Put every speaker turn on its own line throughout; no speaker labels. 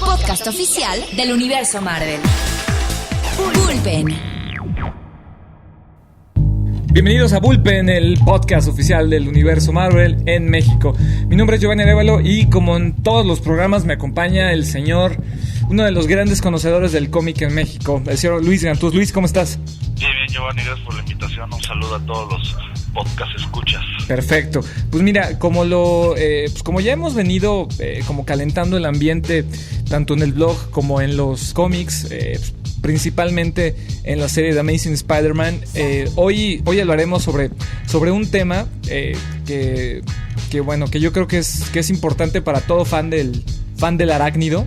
podcast oficial del universo Marvel. Bullpen.
Bienvenidos a Bullpen, el podcast oficial del universo Marvel en México. Mi nombre es Giovanni Arévalo y como en todos los programas me acompaña el señor, uno de los grandes conocedores del cómic en México, el señor Luis Gantús. Luis, ¿cómo estás?
Bien, Giovanni, gracias por la invitación. Un saludo a todos los podcast escuchas.
Perfecto. Pues mira, como ya hemos venido como calentando el ambiente tanto en el blog como en los cómics, principalmente en la serie de Amazing Spider-Man, hoy hablaremos sobre un tema que yo creo que es importante para todo fan del arácnido.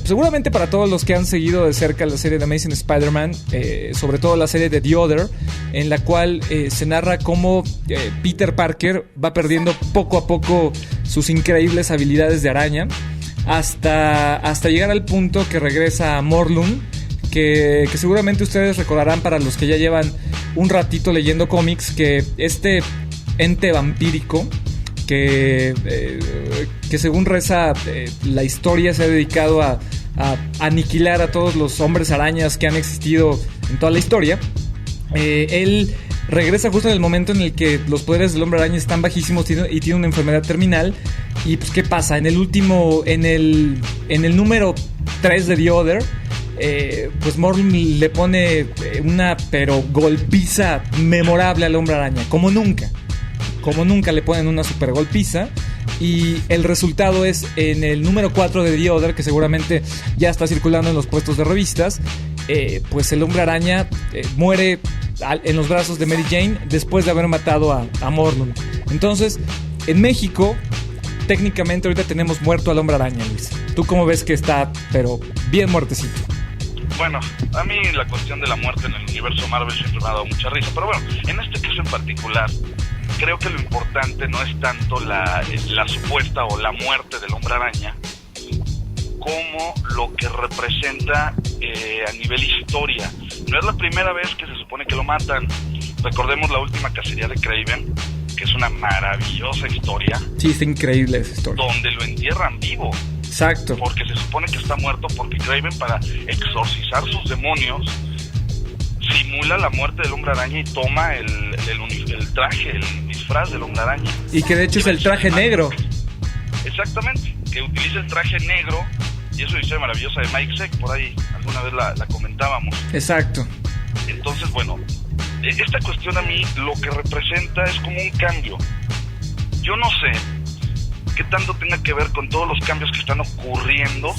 Seguramente para todos los que han seguido de cerca la serie de Amazing Spider-Man, sobre todo la serie de The Other, en la cual se narra cómo Peter Parker va perdiendo poco a poco sus increíbles habilidades de araña hasta llegar al punto que regresa a Morlun, que seguramente ustedes recordarán, para los que ya llevan un ratito leyendo cómics, que este ente vampírico que según reza la historia se ha dedicado a aniquilar a todos los hombres arañas que han existido en toda la historia. Él regresa justo en el momento en el que los poderes del hombre araña están bajísimos y tiene una enfermedad terminal. Y pues ¿qué pasa? En el número 3 de The Other, pues Morlun le pone una golpiza memorable al hombre araña, como nunca le ponen una super golpiza. Y el resultado es en el número 4 de The Other, que seguramente ya está circulando en los puestos de revistas. Pues el hombre araña muere en los brazos de Mary Jane después de haber matado a Morlun. Entonces, en México, técnicamente ahorita tenemos muerto al hombre araña, Luis. ¿Tú cómo ves que está, pero bien muertecito?
Bueno, a mí la cuestión de la muerte en el universo Marvel siempre me ha dado mucha risa. Pero bueno, en este caso en particular, creo que lo importante no es tanto la supuesta o la muerte del hombre araña, como lo que representa a nivel historia. No es la primera vez que se supone que lo matan. Recordemos la última cacería de Kraven, que es una maravillosa historia.
Sí, está increíble esa historia.
Donde lo entierran vivo.
Exacto.
Porque se supone que está muerto, porque Kraven, para exorcizar sus demonios, simula la muerte del hombre araña y toma el traje, el disfraz del hombre araña.
Y que de hecho es el traje negro.
Exactamente, que utiliza el traje negro. Y es una historia maravillosa de Mike Zeck, por ahí alguna vez la comentábamos.
Exacto.
Entonces, bueno, esta cuestión a mí lo que representa es como un cambio. Yo no sé qué tanto tenga que ver con todos los cambios que están ocurriendo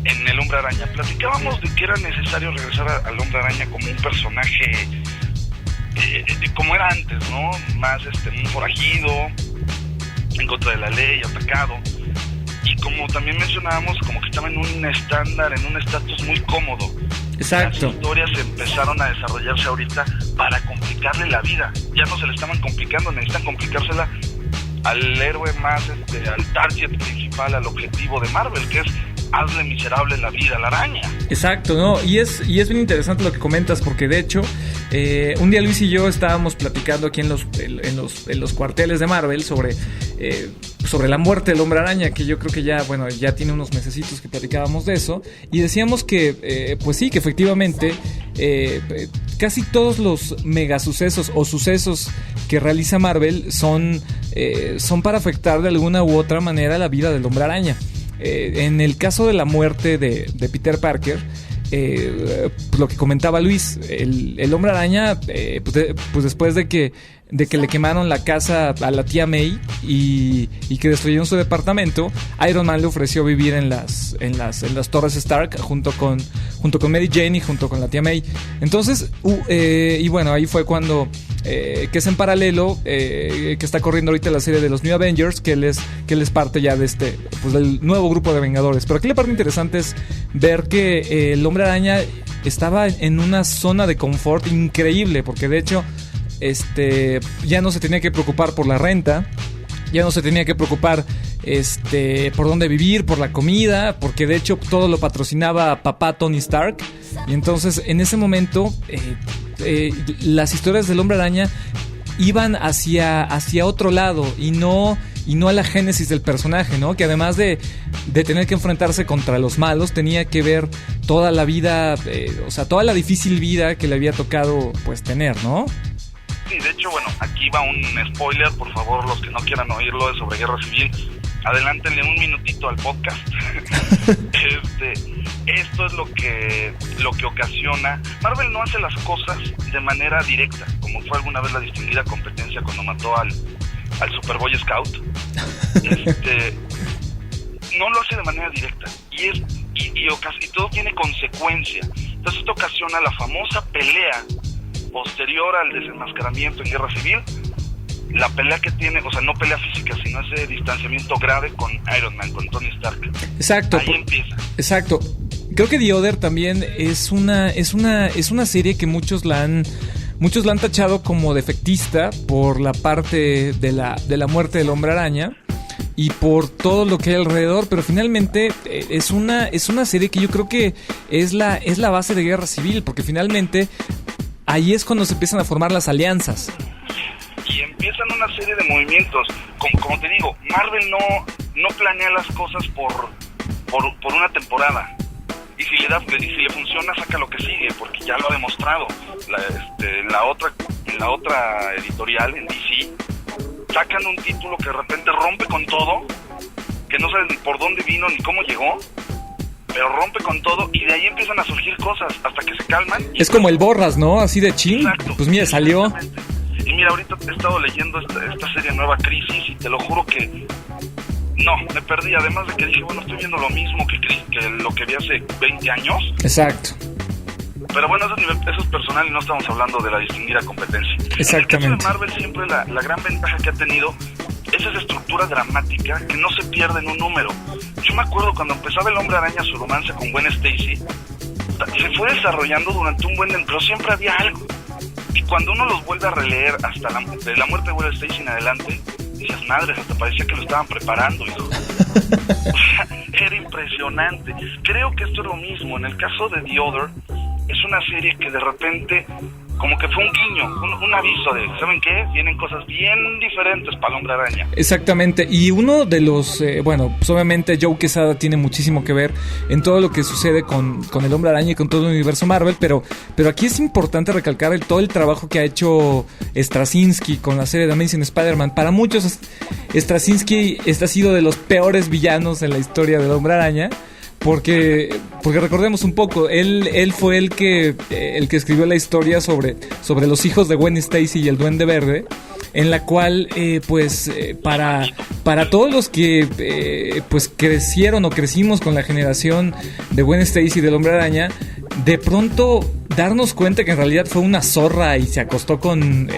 en el Hombre Araña. Platicábamos de que era necesario regresar al Hombre Araña como un personaje como era antes, ¿no? Más un forajido, en contra de la ley, atacado. Y como también mencionábamos, como que estaba en un estándar, en un estatus muy cómodo.
Exacto.
Las historias empezaron a desarrollarse ahorita para complicarle la vida. Ya no se le estaban complicando, necesitan complicársela al héroe más, al target principal, al objetivo de Marvel, que es hazle miserable la vida a la araña.
Exacto, ¿no? Y es bien interesante lo que comentas, porque de hecho un día Luis y yo estábamos platicando aquí en los cuarteles de Marvel sobre la muerte del hombre araña, que yo creo que ya tiene unos mesecitos que platicábamos de eso, y decíamos que pues sí, que efectivamente casi todos los megasucesos o sucesos que realiza Marvel son para afectar de alguna u otra manera la vida del hombre araña. En el caso de la muerte de Peter Parker, lo que comentaba Luis, el hombre araña, pues después de que le quemaron la casa a la tía May y que destruyeron su departamento, Iron Man le ofreció vivir en las Torres Stark junto con Mary Jane y junto con la tía May. Entonces, y bueno, ahí fue cuando que es en paralelo, que está corriendo ahorita la serie de los New Avengers, que él es parte ya de pues del nuevo grupo de Vengadores. Pero aquí la parte interesante es ver que el hombre araña estaba en una zona de confort increíble, porque de hecho ya no se tenía que preocupar por la renta, ya no se tenía que preocupar por dónde vivir, por la comida, porque de hecho todo lo patrocinaba papá Tony Stark. Y entonces en ese momento las historias del Hombre Araña iban hacia otro lado y no y no a la génesis del personaje, ¿no? Que además de tener que enfrentarse contra los malos, tenía que ver toda la vida, o sea, toda la difícil vida que le había tocado, pues, tener, ¿no?
Sí, de hecho, bueno, aquí va un spoiler, por favor, los que no quieran oírlo, es sobre Guerra Civil, adelántenle un minutito al podcast. Esto es lo que ocasiona. Marvel no hace las cosas de manera directa, como fue alguna vez la distinguida competencia cuando mató al Superboy Scout. No lo hace de manera directa y todo tiene consecuencia. Entonces esto ocasiona la famosa pelea posterior al desenmascaramiento en Guerra Civil, la pelea que tiene, o sea, no pelea física, sino ese distanciamiento grave con Iron Man, con Tony Stark.
Exacto.
Ahí empieza. Exacto.
Creo que The Other también es una serie que muchos la han tachado como defectista por la parte de la muerte del Hombre Araña y por todo lo que hay alrededor, pero finalmente es una serie que yo creo que es la base de Guerra Civil, porque finalmente ahí es cuando se empiezan a formar las alianzas.
Y empiezan una serie de movimientos. Como te digo, Marvel no planea las cosas por una temporada. Y si le funciona, saca lo que sigue, porque ya lo ha demostrado. En la otra editorial, en DC, sacan un título que de repente rompe con todo, que no sabes ni por dónde vino ni cómo llegó, pero rompe con todo y de ahí empiezan a surgir cosas hasta que se calman.
Es como el Borras, ¿no? Así de chin.
Exacto.
Pues mira, salió.
Y mira, ahorita he estado leyendo esta serie nueva, Crisis, y te lo juro que no, me perdí. Además de que dije, bueno, estoy viendo lo mismo que lo que vi hace 20 años.
Exacto.
Pero bueno, eso es personal y no estamos hablando de la distinguida competencia.
Exactamente.
En el caso de Marvel siempre la gran ventaja que ha tenido es esa estructura dramática que no se pierde en un número. Yo me acuerdo cuando empezaba el Hombre Araña su romance con Gwen Stacy, se fue desarrollando durante un buen tiempo, pero siempre había algo. Y cuando uno los vuelve a releer hasta de la muerte de Gwen Stacy en adelante, decías, madres, hasta parecía que lo estaban preparando, hijo. O sea, era impresionante. Creo que esto es lo mismo. En el caso de The Other, es una serie que de repente como que fue un guiño, un aviso de, ¿saben qué? Vienen cosas bien diferentes para el Hombre Araña.
Exactamente, y uno de los, pues obviamente Joe Quesada tiene muchísimo que ver en todo lo que sucede con el Hombre Araña y con todo el universo Marvel, pero aquí es importante recalcar todo el trabajo que ha hecho Straczynski con la serie de Amazing Spider-Man. Para muchos, Straczynski ha sido de los peores villanos en la historia del Hombre Araña. Porque recordemos un poco, él fue el que escribió la historia sobre los hijos de Gwen Stacy y el Duende Verde, en la cual para todos los que pues crecieron o crecimos con la generación de Gwen Stacy y del Hombre Araña, de pronto darnos cuenta que en realidad fue una zorra y se acostó con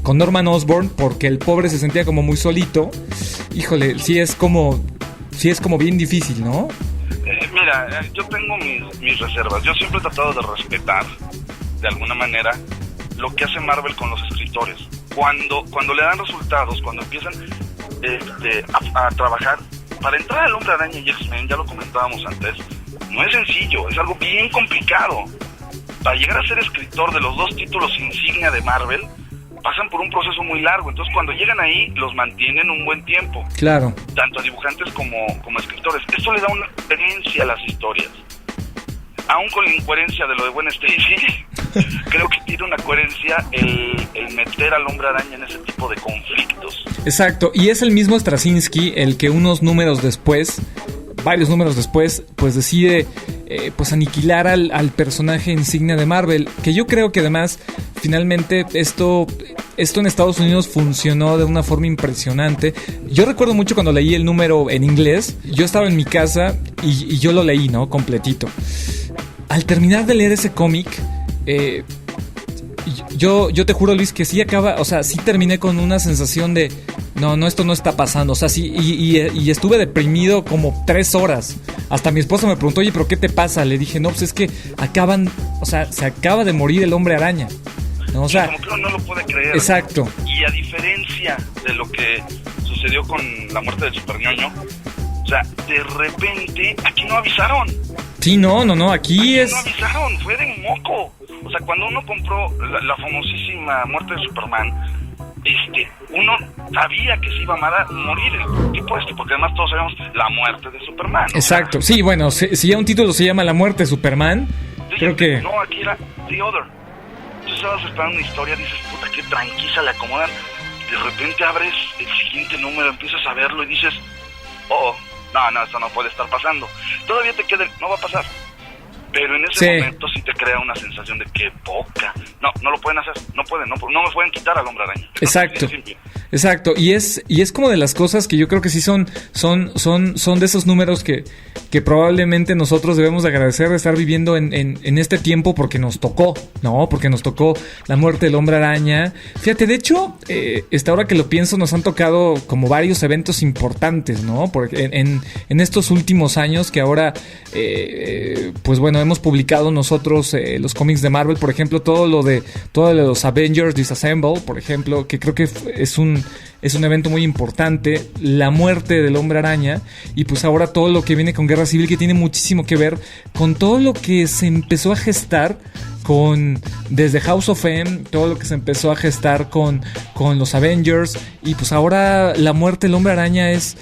Norman Osborn porque el pobre se sentía como muy solito. Híjole, sí es como bien difícil, ¿no?
Mira, yo tengo mis reservas. Yo siempre he tratado de respetar, de alguna manera, lo que hace Marvel con los escritores. Cuando le dan resultados, cuando empiezan a trabajar, para entrar al Hombre Araña y X-Men, ya lo comentábamos antes, no es sencillo, es algo bien complicado. Para llegar a ser escritor de los dos títulos insignia de Marvel, pasan por un proceso muy largo. Entonces cuando llegan ahí los mantienen un buen tiempo,
claro,
tanto a dibujantes como escritores. Esto le da una coherencia a las historias, aún con la incoherencia de lo de Gwen Stacy. Creo que tiene una coherencia el meter al Hombre Araña en ese tipo de conflictos.
Exacto, y es el mismo Straczynski el que varios números después, pues decide pues aniquilar al personaje insignia de Marvel, que yo creo que además finalmente esto en Estados Unidos funcionó de una forma impresionante. Yo recuerdo mucho cuando leí el número en inglés, yo estaba en mi casa y yo lo leí, ¿no? Completito. Al terminar de leer ese cómic, yo te juro, Luis, que sí sí terminé con una sensación de no, esto no está pasando. O sea, sí, y estuve deprimido como 3 horas. Hasta mi esposa me preguntó, oye, ¿pero qué te pasa? Le dije, no, pues es que se acaba de morir el Hombre Araña, ¿no? O sea,
como que uno no lo puede creer.
Exacto.
Y a diferencia de lo que sucedió con la muerte del Superñoño, o sea, de repente, aquí no avisaron.
Sí, no, aquí
no avisaron, fue de moco. O sea, cuando uno compró la famosísima muerte de Superman, uno sabía que se iba a morir el tipo porque además todos sabemos la muerte de Superman.
Exacto, sí, bueno, si ya un título se llama La muerte de Superman, creo que...
No, aquí era The Other. Tú estabas esperando una historia, dices, puta, qué tranquila le acomodan. De repente abres el siguiente número, empiezas a verlo y dices, no, esto no puede estar pasando. Todavía te queda, no va a pasar. Pero en ese momento sí te crea una sensación de que poca. No lo pueden hacer, no me pueden quitar al Hombre Araña.
Exacto. Y es como de las cosas que yo creo que sí son de esos números que probablemente nosotros debemos de agradecer de estar viviendo en este tiempo porque nos tocó, ¿no? Porque nos tocó la muerte del Hombre Araña. Fíjate, de hecho, ahora que lo pienso, nos han tocado como varios eventos importantes, ¿no? Porque en estos últimos años que ahora, pues bueno, hemos publicado nosotros los cómics de Marvel, por ejemplo, todo lo de los Avengers Disassemble, por ejemplo, que creo que es un evento muy importante, la muerte del Hombre Araña, y pues ahora todo lo que viene con Guerra Civil, que tiene muchísimo que ver con todo lo que se empezó a gestar desde House of M, todo lo que se empezó a gestar con los Avengers, y pues ahora la muerte del Hombre Araña es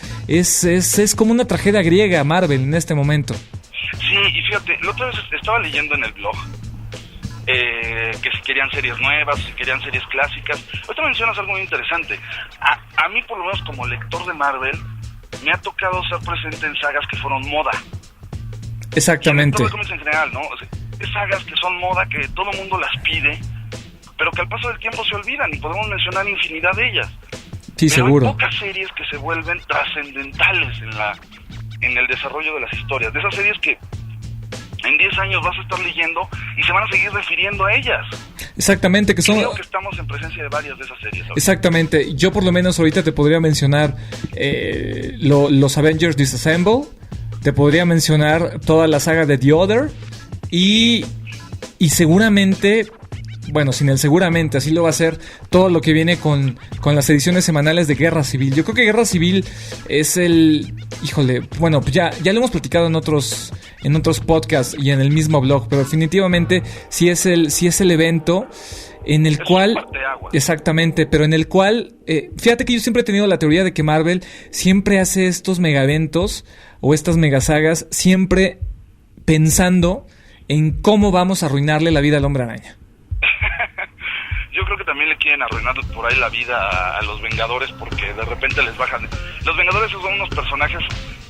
como una tragedia griega Marvel en este momento.
Sí, y fíjate, la otra vez estaba leyendo en el blog que si querían series nuevas, si querían series clásicas. Ahorita mencionas algo muy interesante. A mí, por lo menos como lector de Marvel, me ha tocado ser presente en sagas que fueron moda.
Exactamente.
Todo en general, ¿no? O sea, sagas que son moda, que todo el mundo las pide, pero que al paso del tiempo se olvidan, y podemos mencionar infinidad de ellas.
Sí,
pero
seguro.
Hay pocas series que se vuelven trascendentales en el desarrollo de las historias. De esas series que en 10 años vas a estar leyendo y se van a seguir refiriendo a ellas.
Exactamente, que son...
Creo que estamos en presencia de varias de esas series ahorita.
Exactamente, yo por lo menos ahorita te podría mencionar los Avengers Disassemble, te podría mencionar toda la saga de The Other, y seguramente... Bueno, sin el seguramente, así lo va a ser todo lo que viene con las ediciones semanales de Guerra Civil. Yo creo que Guerra Civil es bueno, pues ya lo hemos platicado en otros podcasts y en el mismo blog, pero definitivamente sí es el evento en el cual... Exactamente, pero en el cual... fíjate que yo siempre he tenido la teoría de que Marvel siempre hace estos mega eventos o estas mega sagas siempre pensando en cómo vamos a arruinarle la vida al Hombre Araña.
Yo creo que también le quieren arruinar por ahí la vida a los Vengadores, porque de repente les bajan. Los Vengadores son unos personajes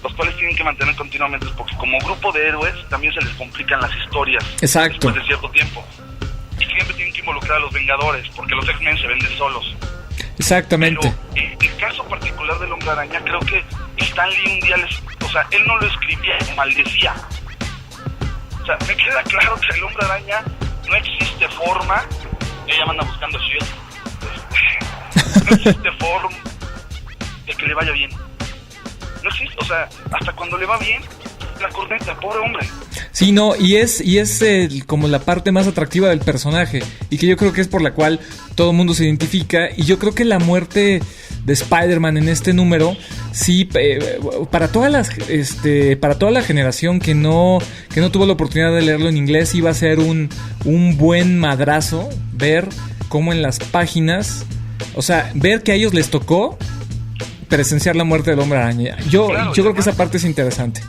los cuales tienen que mantener continuamente, porque como grupo de héroes también se les complican las historias.
Exacto.
Después de cierto tiempo. Y siempre tienen que involucrar a los Vengadores, porque los X-Men se venden solos.
Exactamente.
Pero el caso particular del Hombre Araña, creo que Stan Lee un día él no lo escribía, maldecía. O sea, me queda claro que el Hombre Araña no existe forma... Ella anda buscando Shield. No existe forma de que le vaya bien. No existe, o sea, hasta cuando le va bien, la corneta, pobre hombre.
Sí, no, y es como la parte más atractiva del personaje, y que yo creo que es por la cual todo el mundo se identifica, y yo creo que la muerte de Spider-Man en este número, sí, para toda la generación que no tuvo la oportunidad de leerlo en inglés, iba a ser un buen madrazo ver cómo en las páginas, o sea, ver que a ellos les tocó presenciar la muerte del Hombre Araña. Yo creo que esa parte es interesante.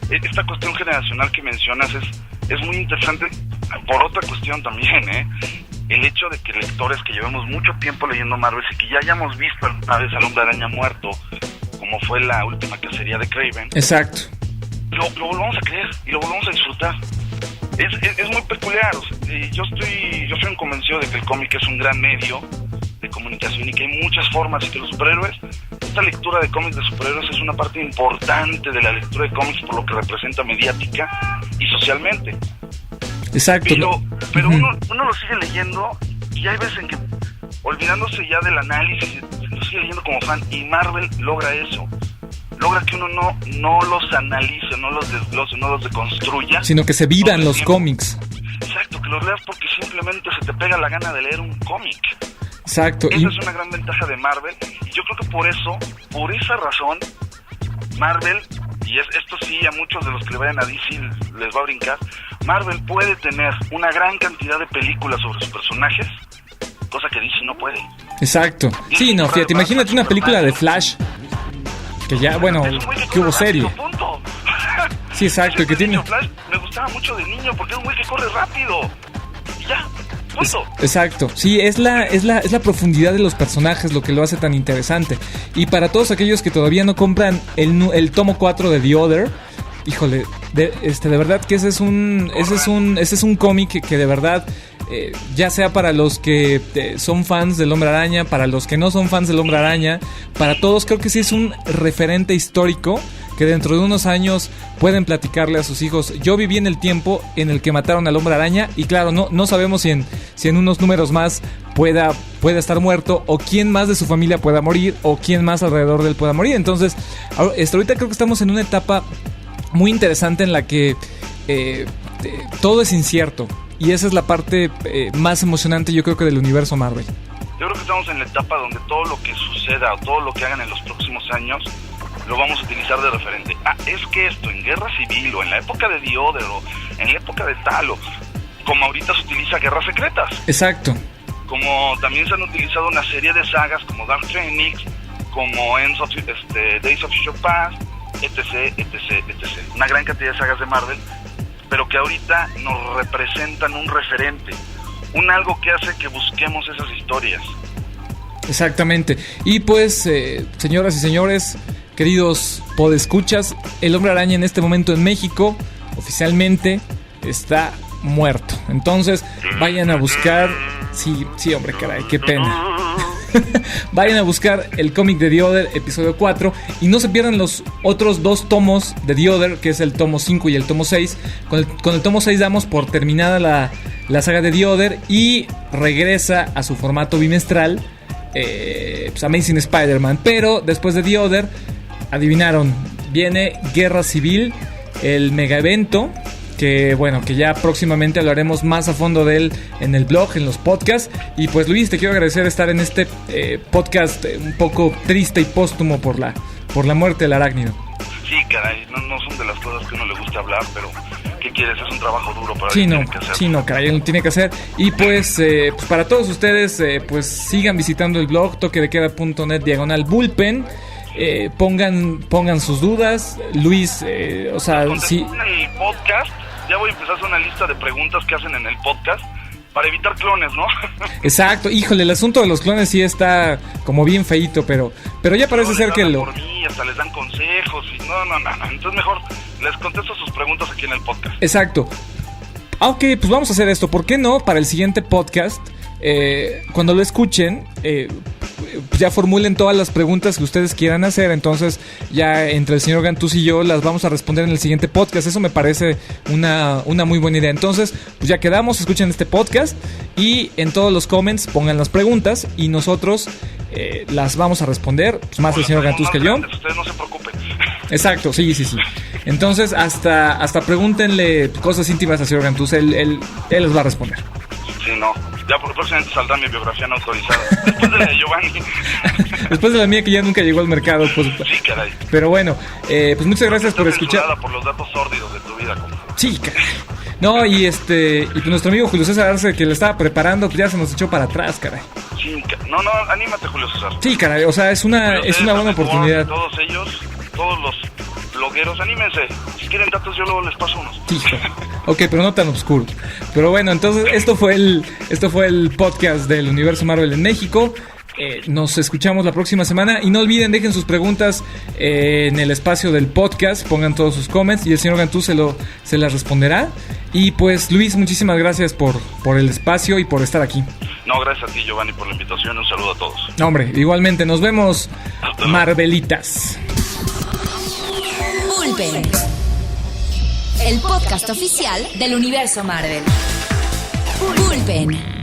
Esta cuestión generacional que mencionas es muy interesante por otra cuestión también, el hecho de que lectores que llevamos mucho tiempo leyendo Marvel y que ya hayamos visto alguna vez al Hombre Araña muerto, como fue la última cacería de Kraven.
Exacto.
Lo volvamos a creer y lo volvamos a disfrutar. Es muy peculiar. Yo soy convencido de que el cómic es un gran medio de comunicación y que hay muchas formas, y que los superhéroes, esta lectura de cómics de superhéroes es una parte importante de la lectura de cómics por lo que representa mediática y socialmente.
Exacto.
Pero uno lo sigue leyendo y hay veces en que, olvidándose ya del análisis, lo sigue leyendo como fan, y Marvel logra eso. Logra que uno no los analice, no los desglose, no los deconstruya, sino
que se vivan los cómics.
Exacto, que los leas porque simplemente se te pega la gana de leer un cómic.
Exacto.
Esa es una gran ventaja de Marvel, y yo creo que por esa razón, Marvel, y esto sí a muchos de los que le vayan a DC les va a brincar, Marvel puede tener una gran cantidad de películas sobre sus personajes cosa que DC no puede.
Exacto. Sí, no, fíjate, imagínate una película de Flash, que ya, bueno, que hubo serie.
Punto.
Sí, exacto, que tiene...
Flash me gustaba mucho de niño porque es un güey que corre rápido. Y ya, punto.
Exacto, sí, es la profundidad de los personajes lo que lo hace tan interesante. Y para todos aquellos que todavía no compran el tomo 4 de The Other, híjole, de verdad que ese es un cómic que de verdad, ya sea para los que son fans del Hombre Araña, para los que no son fans del Hombre Araña, para todos creo que sí es un referente histórico que dentro de unos años pueden platicarle a sus hijos. Yo viví en el tiempo en el que mataron al Hombre Araña y claro, no sabemos si en unos números más pueda estar muerto, o quién más de su familia pueda morir, o quién más alrededor de él pueda morir. Entonces, ahorita creo que estamos en una etapa muy interesante en la que todo es incierto, y esa es la parte más emocionante, yo creo, que del universo Marvel.
Yo creo que estamos en la etapa donde todo lo que suceda o todo lo que hagan en los próximos años lo vamos a utilizar de referente. Es que esto en Guerra Civil o en la época de The Other o en la época de tal, o como ahorita se utiliza Guerras Secretas.
Exacto.
Como también se han utilizado una serie de sagas como Dark Phoenix, como Days of Future Past, etc. Una gran cantidad de sagas de Marvel, pero que ahorita nos representan un referente, un algo que hace que busquemos esas historias.
Exactamente. Y pues, señoras y señores, queridos podescuchas, el Hombre Araña en este momento en México oficialmente está muerto. Entonces, vayan a buscar... Sí, hombre, caray, qué pena. Vayan a buscar el cómic de The Other, episodio 4, y no se pierdan los otros 2 tomos de The Other, que es el tomo 5 y el tomo 6. Con el tomo 6 damos por terminada la saga de The Other y regresa a su formato bimestral, pues Amazing Spider-Man. Pero después de The Other, adivinaron, viene Guerra Civil, el mega evento, que bueno, que ya próximamente hablaremos más a fondo de él en el blog, en los podcasts. Y pues Luis, te quiero agradecer estar en este podcast un poco triste y póstumo por la muerte del arácnido.
Sí, caray, no son de las cosas que a uno le gusta hablar, pero ¿qué quieres? Es un trabajo duro para
sí,
tiene que hacer.
Sí, no, caray, lo tiene que hacer. Y pues para todos ustedes, pues sigan visitando el blog toquedequeda.net/bullpen. Pongan sus dudas, Luis, o sea, sí.
En el podcast, ya voy a empezar a hacer una lista de preguntas que hacen en el podcast para evitar clones, ¿no?
Exacto, híjole, el asunto de los clones sí está como bien feíto, pero ya parece ser que
por mí, hasta les dan consejos y no, entonces mejor les contesto sus preguntas aquí en el podcast.
Exacto. Ok, pues vamos a hacer esto, ¿por qué no? Para el siguiente podcast, cuando lo escuchen, ya formulen todas las preguntas que ustedes quieran hacer. Entonces ya entre el señor Gantús y yo las vamos a responder en el siguiente podcast. Eso me parece una muy buena idea. Entonces pues ya quedamos, escuchen este podcast y en todos los comments pongan las preguntas y nosotros las vamos a responder, pues más el señor Gantús que yo.
Ustedes no se preocupen.
Exacto, sí. Entonces hasta pregúntenle cosas íntimas al señor Gantús, él les va a responder.
Sí, no. Ya próximamente saldrá mi biografía no autorizada. Después de la de Giovanni.
Después de la mía que ya nunca llegó al mercado, pues.
Sí, caray.
Pero bueno, pues muchas gracias por escuchar.
Por los datos sórdidos de tu vida, compa.
Sí, caray. No, y pues nuestro amigo Julio César Arce, que le estaba preparando, pues ya se nos echó para atrás, caray.
Sí, no, anímate, Julio César.
Sí, caray, o sea, es una buena oportunidad.
Todos ellos, todos los blogueros, anímense. Si quieren datos, yo luego les paso unos.
Hijo. Ok, pero no tan oscuro. Pero bueno, entonces esto fue el podcast del Universo Marvel en México. Nos escuchamos la próxima semana. Y no olviden, dejen sus preguntas en el espacio del podcast. Pongan todos sus comments y el señor Gantú se las responderá. Y pues Luis, muchísimas gracias por el espacio y por estar aquí.
No, gracias a ti, Giovanni, por la invitación. Un saludo a todos.
No, hombre, igualmente. Nos vemos, Marvelitas.
Bullpen, el podcast oficial del Universo Marvel. Bullpen.